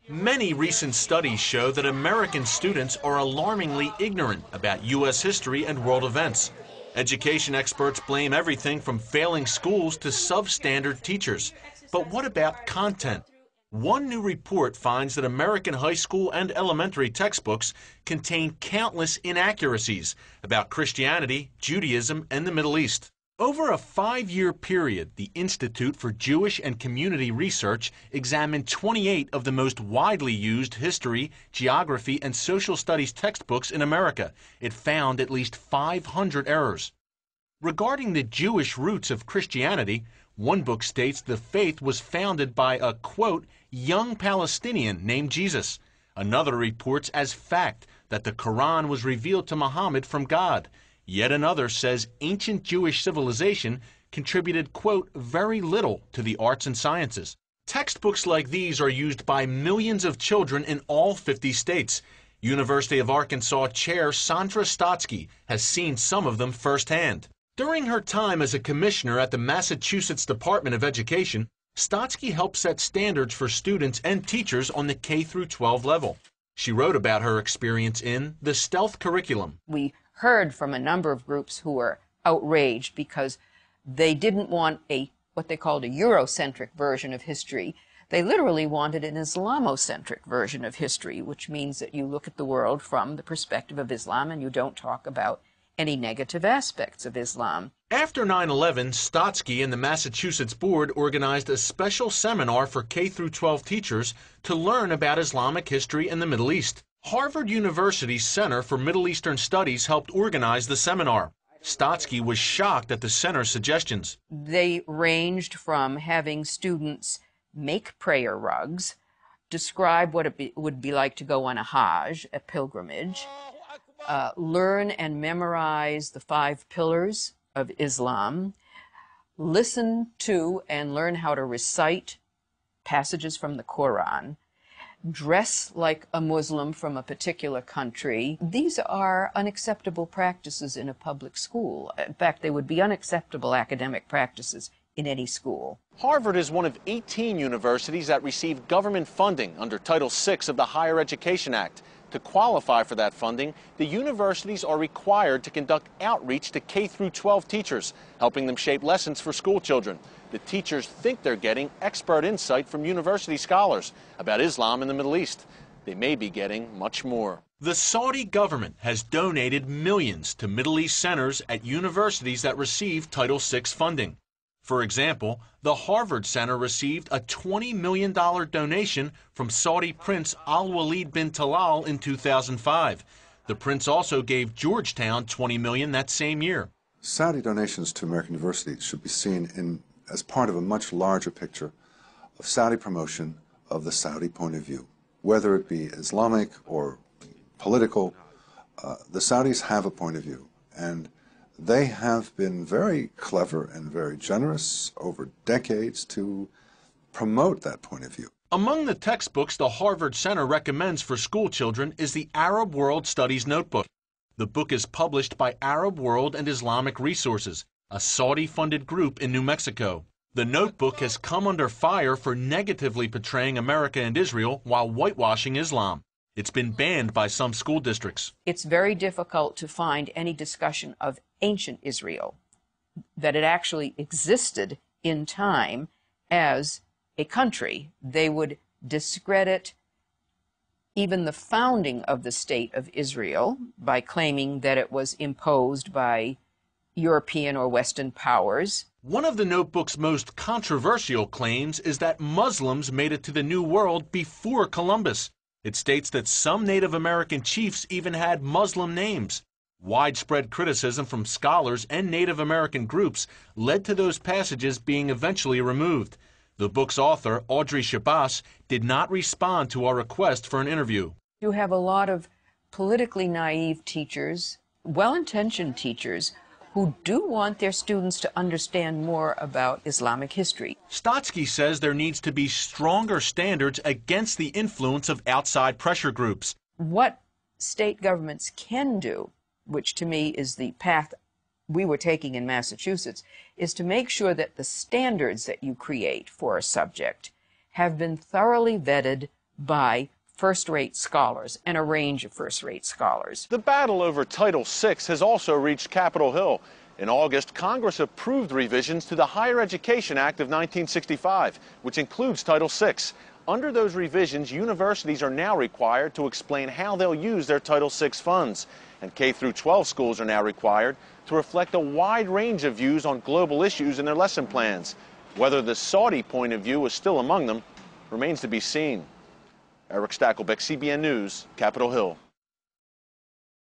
Many recent studies show that American students are alarmingly ignorant about U.S. history and world events. Education experts blame everything from failing schools to substandard teachers. But what about content? One new report finds that American high school and elementary textbooks contain countless inaccuracies about Christianity, Judaism, and the Middle East. Over a 5-year period, the Institute for Jewish and Community Research examined 28 of the most widely used history, geography, and social studies textbooks in America. It found at least 500 errors. Regarding the Jewish roots of Christianity, one book states the faith was founded by a, quote, young Palestinian named Jesus. Another reports as fact that the Quran was revealed to Muhammad from God. Yet another says ancient Jewish civilization contributed, quote, very little to the arts and sciences. Textbooks like these are used by millions of children in all 50 states. University of Arkansas Chair Sandra Stotsky has seen some of them firsthand. During her time as a commissioner at the Massachusetts Department of Education, Stotsky helped set standards for students and teachers on the K-12 level. She wrote about her experience in The Stealth Curriculum. We heard from a number of groups who were outraged because they didn't want what they called a Eurocentric version of history. They literally wanted an Islamocentric version of history, which means that you look at the world from the perspective of Islam and you don't talk about any negative aspects of Islam. After 9/11, Stotsky and the Massachusetts Board organized a special seminar for K-12 teachers to learn about Islamic history in the Middle East. Harvard University's Center for Middle Eastern Studies helped organize the seminar. Stotsky was shocked at the center's suggestions. They ranged from having students make prayer rugs, describe what it would be like to go on a Hajj, a pilgrimage, learn and memorize the 5 pillars of Islam, listen to and learn how to recite passages from the Quran, dress like a Muslim from a particular country. These are unacceptable practices in a public school. In fact, they would be unacceptable academic practices in any school. Harvard is one of 18 universities that receive government funding under Title VI of the Higher Education Act. To qualify for that funding, the universities are required to conduct outreach to K-12 teachers, helping them shape lessons for school children. The teachers think they're getting expert insight from university scholars about Islam in the Middle East. They may be getting much more. The Saudi government has donated millions to Middle East centers at universities that receive Title VI funding. For example, the Harvard Center received a $20 million donation from Saudi Prince Al-Walid bin Talal in 2005. The prince also gave Georgetown $20 million that same year. Saudi donations to American universities should be seen as part of a much larger picture of Saudi promotion of the Saudi point of view. Whether it be Islamic or political, the Saudis have a point of view, and they have been very clever and very generous over decades to promote that point of view. Among the textbooks the Harvard Center recommends for school children is the Arab World Studies Notebook. The book is published by Arab World and Islamic Resources, a Saudi-funded group in New Mexico. The notebook has come under fire for negatively portraying America and Israel while whitewashing Islam. It's been banned by some school districts. It's very difficult to find any discussion of ancient Israel, that it actually existed in time as a country. They would discredit even the founding of the State of Israel by claiming that it was imposed by European or Western powers. One of the notebook's most controversial claims is that Muslims made it to the New World before Columbus. It states that some Native American chiefs even had Muslim names. Widespread criticism from scholars and Native American groups led to those passages being eventually removed. The book's author, Audrey Shabazz, did not respond to our request for an interview. You have a lot of politically naive teachers, well-intentioned teachers, who do want their students to understand more about Islamic history. Stotsky says there needs to be stronger standards against the influence of outside pressure groups. What state governments can do, which to me is the path we were taking in Massachusetts, is to make sure that the standards that you create for a subject have been thoroughly vetted by first-rate scholars and a range of first-rate scholars. The battle over Title VI has also reached Capitol Hill. In August, Congress approved revisions to the Higher Education Act of 1965, which includes Title VI. Under those revisions, universities are now required to explain how they'll use their Title VI funds. And K-12 schools are now required to reflect a wide range of views on global issues in their lesson plans. Whether the Saudi point of view is still among them remains to be seen. Eric Stakelbeck, CBN News, Capitol Hill.